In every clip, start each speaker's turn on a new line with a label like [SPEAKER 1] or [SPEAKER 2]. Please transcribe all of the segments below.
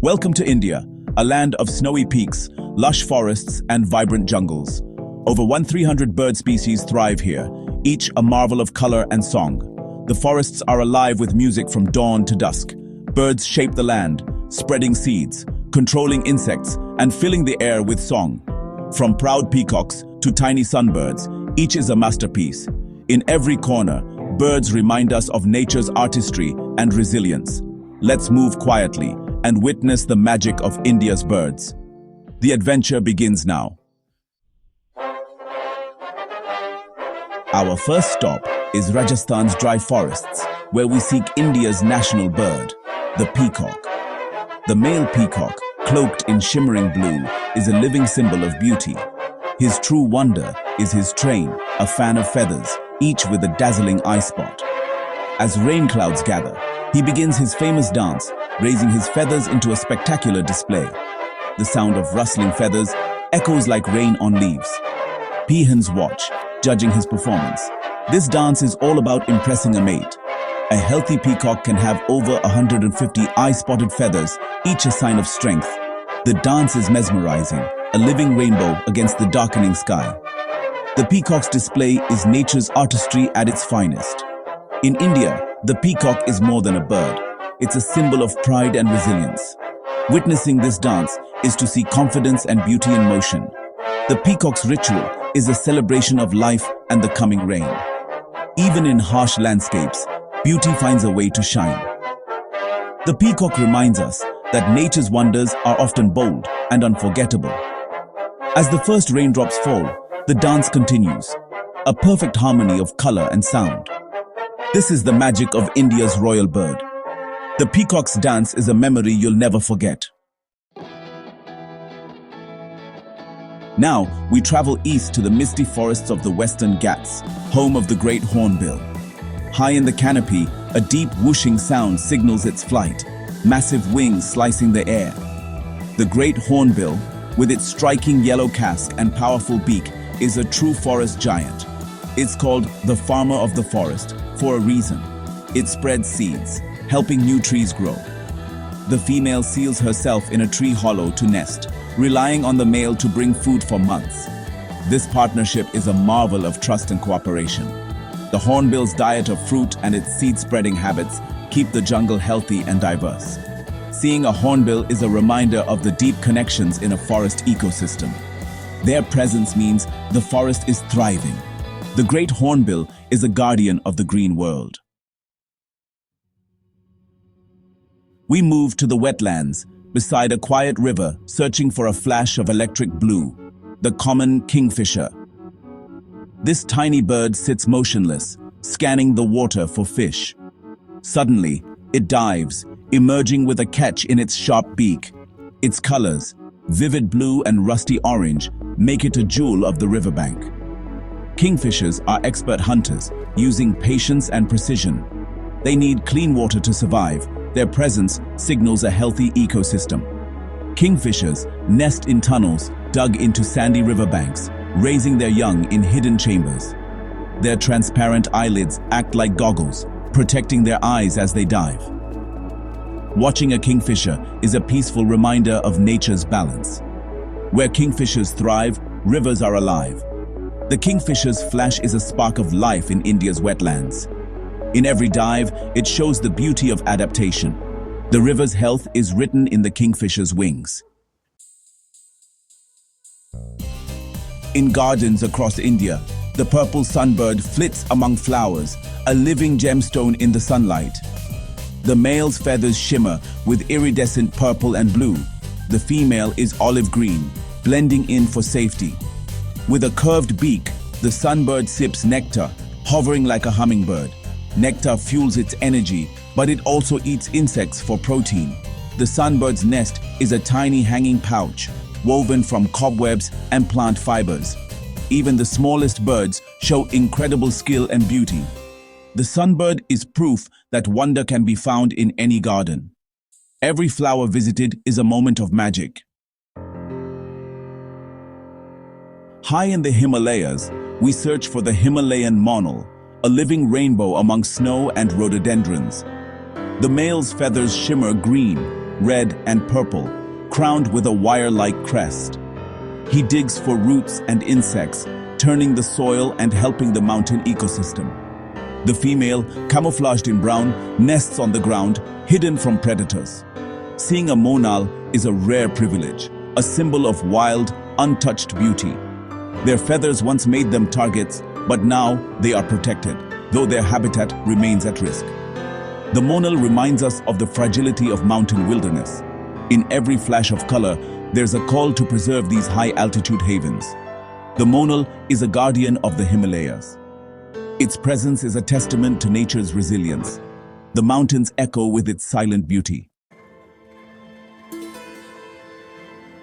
[SPEAKER 1] Welcome to India, a land of snowy peaks, lush forests, and vibrant jungles. Over 1,300 bird species thrive here, each a marvel of color and song. The forests are alive with music from dawn to dusk. Birds shape the land, spreading seeds, controlling insects, and filling the air with song. From proud peacocks to tiny sunbirds, each is a masterpiece. In every corner, birds remind us of nature's artistry and resilience. Let's move quietly and witness the magic of India's birds. The adventure begins now. Our first stop is Rajasthan's dry forests, where we seek India's national bird, the peacock. The male peacock, cloaked in shimmering blue, is a living symbol of beauty. His true wonder is his train, a fan of feathers, each with a dazzling eye spot. As rain clouds gather, he begins his famous dance, raising his feathers into a spectacular display. The sound of rustling feathers echoes like rain on leaves. Peahens watch, judging his performance. This dance is all about impressing a mate. A healthy peacock can have over 150 eye-spotted feathers, each a sign of strength. The dance is mesmerizing, a living rainbow against the darkening sky. The peacock's display is nature's artistry at its finest. In India, the peacock is more than a bird. It's a symbol of pride and resilience. Witnessing this dance is to see confidence and beauty in motion. The peacock's ritual is a celebration of life and the coming rain. Even in harsh landscapes, beauty finds a way to shine. The peacock reminds us that nature's wonders are often bold and unforgettable. As the first raindrops fall, the dance continues, a perfect harmony of color and sound. This is the magic of India's royal bird. The peacock's dance is a memory you'll never forget. Now, we travel east to the misty forests of the Western Ghats, home of the great hornbill. High in the canopy, a deep whooshing sound signals its flight, massive wings slicing the air. The great hornbill, with its striking yellow casque and powerful beak, is a true forest giant. It's called the farmer of the forest for a reason. It spreads seeds, helping new trees grow. The female seals herself in a tree hollow to nest, relying on the male to bring food for months. This partnership is a marvel of trust and cooperation. The hornbill's diet of fruit and its seed-spreading habits keep the jungle healthy and diverse. Seeing a hornbill is a reminder of the deep connections in a forest ecosystem. Their presence means the forest is thriving. The great hornbill is a guardian of the green world. We move to the wetlands, beside a quiet river, searching for a flash of electric blue, the common kingfisher. This tiny bird sits motionless, scanning the water for fish. Suddenly, it dives, emerging with a catch in its sharp beak. Its colors, vivid blue and rusty orange, make it a jewel of the riverbank. Kingfishers are expert hunters, using patience and precision. They need clean water to survive. Their presence signals a healthy ecosystem. Kingfishers nest in tunnels dug into sandy riverbanks, raising their young in hidden chambers. Their transparent eyelids act like goggles, protecting their eyes as they dive. Watching a kingfisher is a peaceful reminder of nature's balance. Where kingfishers thrive, rivers are alive. The kingfisher's flash is a spark of life in India's wetlands. In every dive, it shows the beauty of adaptation. The river's health is written in the kingfisher's wings. In gardens across India, the purple sunbird flits among flowers, a living gemstone in the sunlight. The male's feathers shimmer with iridescent purple and blue. The female is olive green, blending in for safety. With a curved beak, the sunbird sips nectar, hovering like a hummingbird. Nectar fuels its energy, but it also eats insects for protein. The sunbird's nest is a tiny hanging pouch, woven from cobwebs and plant fibers. Even the smallest birds show incredible skill and beauty. The sunbird is proof that wonder can be found in any garden. Every flower visited is a moment of magic. High in the Himalayas, we search for the Himalayan monal, a living rainbow among snow and rhododendrons. The male's feathers shimmer green, red, and purple, crowned with a wire-like crest. He digs for roots and insects, turning the soil and helping the mountain ecosystem. The female, camouflaged in brown, nests on the ground, hidden from predators. Seeing a monal is a rare privilege, a symbol of wild, untouched beauty. Their feathers once made them targets, but now they are protected, though their habitat remains at risk. The monal reminds us of the fragility of mountain wilderness. In every flash of color, there's a call to preserve these high-altitude havens. The monal is a guardian of the Himalayas. Its presence is a testament to nature's resilience. The mountains echo with its silent beauty.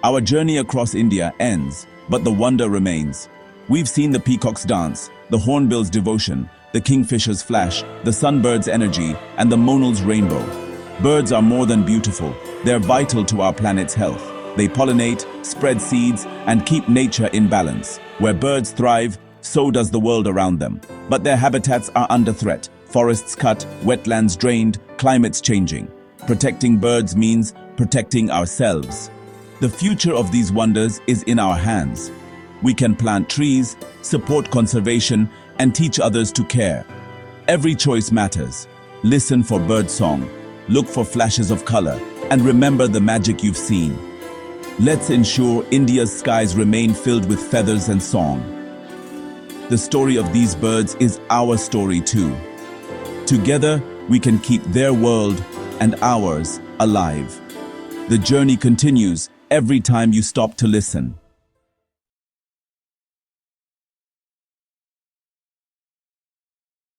[SPEAKER 1] Our journey across India ends, but the wonder remains. We've seen the peacock's dance, the hornbill's devotion, the kingfisher's flash, the sunbird's energy, and the monal's rainbow. Birds are more than beautiful. They're vital to our planet's health. They pollinate, spread seeds, and keep nature in balance. Where birds thrive, so does the world around them. But their habitats are under threat. Forests cut, wetlands drained, climates changing. Protecting birds means protecting ourselves. The future of these wonders is in our hands. We can plant trees, support conservation, and teach others to care. Every choice matters. Listen for bird song, look for flashes of color, and remember the magic you've seen. Let's ensure India's skies remain filled with feathers and song. The story of these birds is our story too. Together, we can keep their world and ours alive. The journey continues every time you stop to listen.